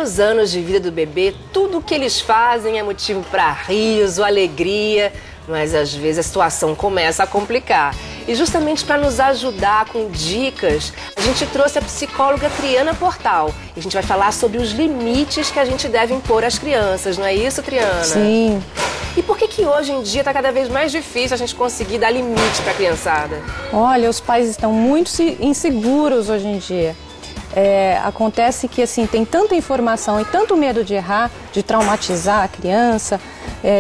primeiros anos de vida do bebê, tudo o que eles fazem é motivo para riso, alegria, mas às vezes a situação começa a complicar. E justamente para nos ajudar com dicas, a gente trouxe a psicóloga Triana Portal. E a gente vai falar sobre os limites que a gente deve impor às crianças, não é isso, Triana? Sim. E por que hoje em dia está cada vez mais difícil a gente conseguir dar limite para a criançada? Olha, os pais estão muito inseguros hoje em dia. Acontece que assim, tem tanta informação e tanto medo de errar, de traumatizar a criança,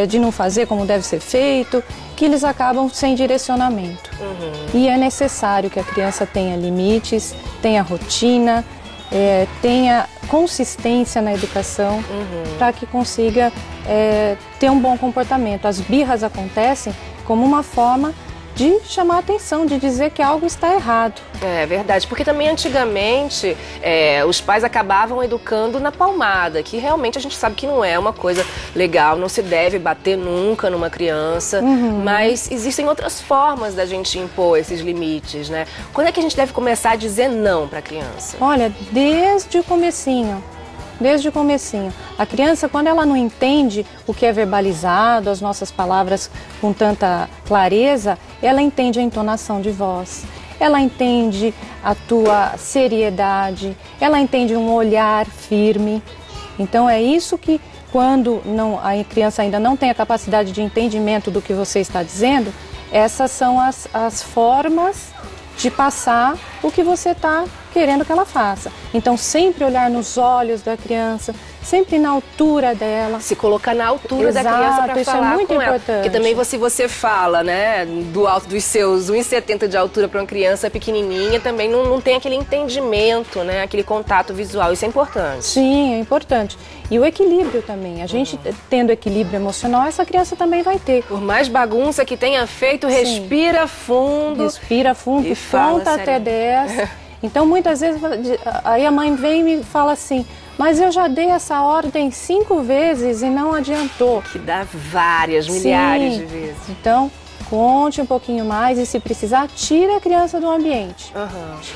de não fazer como deve ser feito, que eles acabam sem direcionamento. E é necessário que a criança tenha limites, tenha rotina, tenha consistência na educação, para que consiga ter um bom comportamento. As birras acontecem como uma forma de chamar a atenção, de dizer que algo está errado. É verdade, porque também antigamente os pais acabavam educando na palmada, que realmente a gente sabe que não é uma coisa legal, não se deve bater nunca numa criança, mas existem outras formas da gente impor esses limites, né? Quando é que a gente deve começar a dizer não para a criança? Olha, desde o comecinho. Desde o comecinho. A criança, quando ela não entende o que é verbalizado, as nossas palavras com tanta clareza, ela entende a entonação de voz, ela entende a tua seriedade, ela entende um olhar firme. Então é isso que, quando a criança ainda não tem a capacidade de entendimento do que você está dizendo, essas são as formas de passar o que você está querendo que ela faça. Então, sempre olhar nos olhos da criança, sempre na altura dela. Se colocar na altura da criança para falar isso é muito com ela. importante. Porque também você fala, né, do alto dos seus 1,70 de altura para uma criança pequenininha, também não tem aquele entendimento, né, aquele contato visual. Isso é importante. Sim, é importante. E o equilíbrio também. A gente tendo equilíbrio emocional, essa criança também vai ter. Por mais bagunça que tenha feito, respira fundo. Respira fundo, e conta até 10. Então, muitas vezes, aí a mãe vem e me fala assim, mas eu já dei essa ordem 5 vezes e não adiantou. Que dá várias, milhares de vezes. Então, conte um pouquinho mais e, se precisar, tire a criança do ambiente.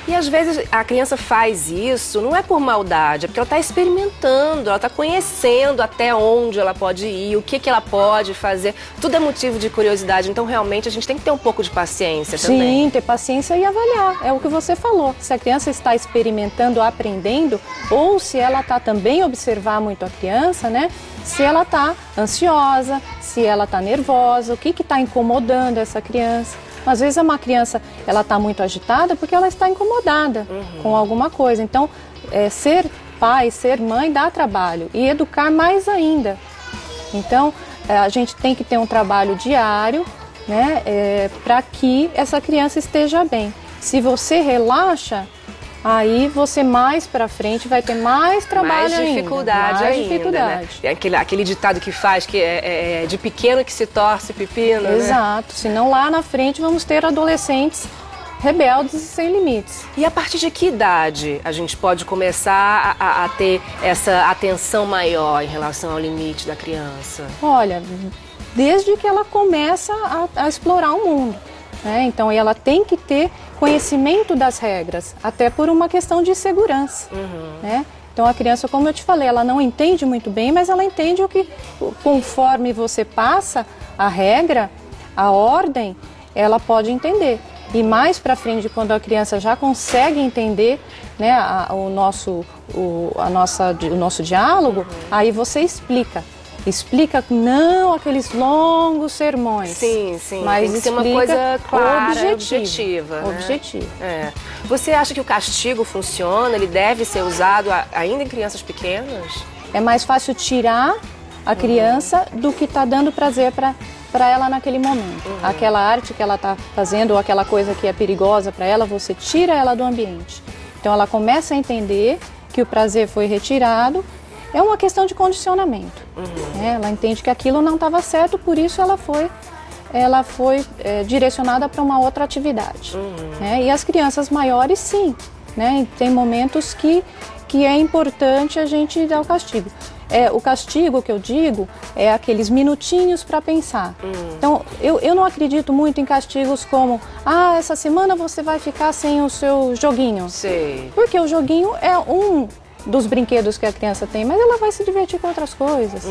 E às vezes a criança faz isso, não é por maldade, é porque ela está experimentando, ela está conhecendo até onde ela pode ir, o que ela pode fazer. Tudo é motivo de curiosidade, então realmente a gente tem que ter um pouco de paciência também. Sim, ter paciência e avaliar, é o que você falou. Se a criança está experimentando, aprendendo, ou se ela está também observar muito a criança, né? Se ela está ansiosa, se ela está nervosa, o que está incomodando essa criança. Às vezes uma criança ela está muito agitada porque ela está incomodada com alguma coisa. Então, ser pai, ser mãe dá trabalho e educar mais ainda. Então, a gente tem que ter um trabalho diário, né, para que essa criança esteja bem. Se você relaxa, aí você mais pra frente vai ter mais trabalho ainda. Mais dificuldade. Né? Aquele ditado que faz que é de pequeno que se torce pepino, Exato. né? Senão lá na frente vamos ter adolescentes rebeldes e sem limites. E a partir de que idade a gente pode começar a ter essa atenção maior em relação ao limite da criança? Olha, desde que ela começa a explorar o mundo. Então, ela tem que ter conhecimento das regras, até por uma questão de segurança. Né? Então, a criança, como eu te falei, ela não entende muito bem, mas ela entende o que, conforme você passa a regra, a ordem, ela pode entender. E mais para frente, quando a criança já consegue entender, né, o nosso diálogo, aí você explica. Explica não aqueles longos sermões. Sim, mas tem que ser uma coisa clara, objetiva. Né? Objetivo. Você acha que o castigo funciona? Ele deve ser usado ainda em crianças pequenas? É mais fácil tirar a criança do que tá dando prazer para ela naquele momento. Aquela arte que ela está fazendo ou aquela coisa que é perigosa para ela, você tira ela do ambiente. Então ela começa a entender que o prazer foi retirado. É uma questão de condicionamento. Ela entende que aquilo não estava certo, por isso ela foi direcionada para uma outra atividade. E as crianças maiores, sim. Tem momentos que é importante a gente dar o castigo. O castigo que eu digo é aqueles minutinhos para pensar. Então, eu não acredito muito em castigos como essa semana você vai ficar sem o seu joguinho. Sei. Porque o joguinho é dos brinquedos que a criança tem, mas ela vai se divertir com outras coisas.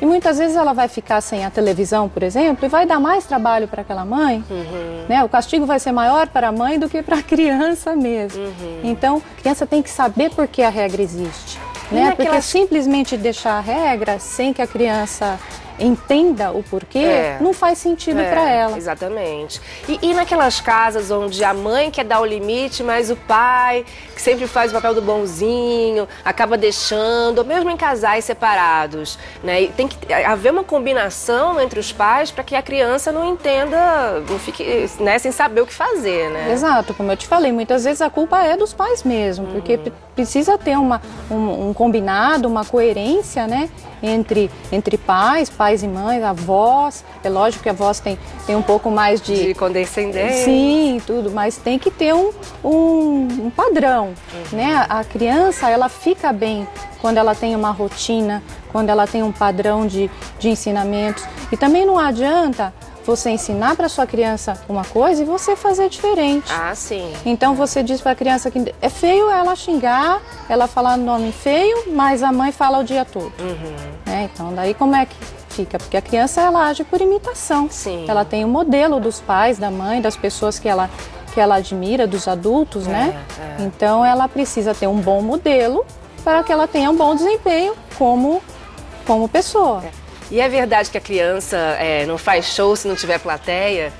E muitas vezes ela vai ficar sem a televisão, por exemplo, e vai dar mais trabalho para aquela mãe. Né? O castigo vai ser maior para a mãe do que para a criança mesmo. Então, a criança tem que saber por que a regra existe. Né? Porque simplesmente deixar a regra sem que a criança entenda o porquê, não faz sentido para ela. Exatamente. E naquelas casas onde a mãe quer dar o limite, mas o pai, que sempre faz o papel do bonzinho, acaba deixando, ou mesmo em casais separados, né? E tem que haver uma combinação entre os pais para que a criança não entenda, não fique, né, sem saber o que fazer, né? Exato, como eu te falei, muitas vezes a culpa é dos pais mesmo, porque precisa ter um combinado, uma coerência, né? Entre pais e mães, avós. É lógico que a avós tem um pouco mais de condescendência. Sim, tudo, mas tem que ter um padrão, né? A criança, ela fica bem quando ela tem uma rotina, quando ela tem um padrão de ensinamentos. E também não adianta você ensinar para sua criança uma coisa e você fazer diferente. Ah, sim. Então você diz para a criança que é feio ela xingar, ela falar nome feio, mas a mãe fala o dia todo. Então daí como é que fica? Porque a criança, ela age por imitação. Sim. Ela tem o modelo dos pais, da mãe, das pessoas que ela admira, dos adultos, né? Então ela precisa ter um bom modelo para que ela tenha um bom desempenho como pessoa. E é verdade que a criança não faz show se não tiver plateia?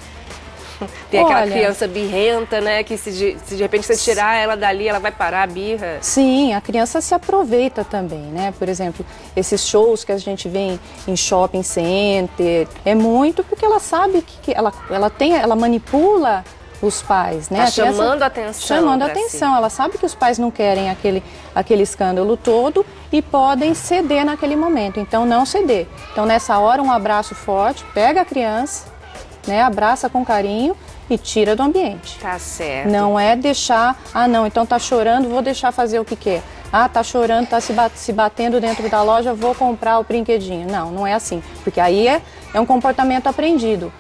Tem aquela criança birrenta, né? Que se de repente você tirar ela dali, ela vai parar a birra. Sim, a criança se aproveita também, né? Por exemplo, esses shows que a gente vê em shopping center, é muito porque ela sabe que ela manipula os pais, né? Tá chamando a atenção. Chamando a atenção. Ela sabe que os pais não querem aquele escândalo todo e podem ceder naquele momento. Então, não ceder. Então, nessa hora, um abraço forte, pega a criança, né? Abraça com carinho e tira do ambiente. Tá certo. Não é deixar, não, então tá chorando, vou deixar fazer o que quer. Tá chorando, tá se batendo dentro da loja, vou comprar o brinquedinho. Não é assim. Porque aí é um comportamento aprendido.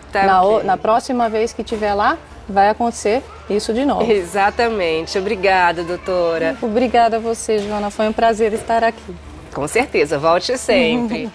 Na próxima vez que estiver lá, vai acontecer isso de novo. Exatamente. Obrigada, doutora. Obrigada a você, Joana. Foi um prazer estar aqui. Com certeza. Volte sempre.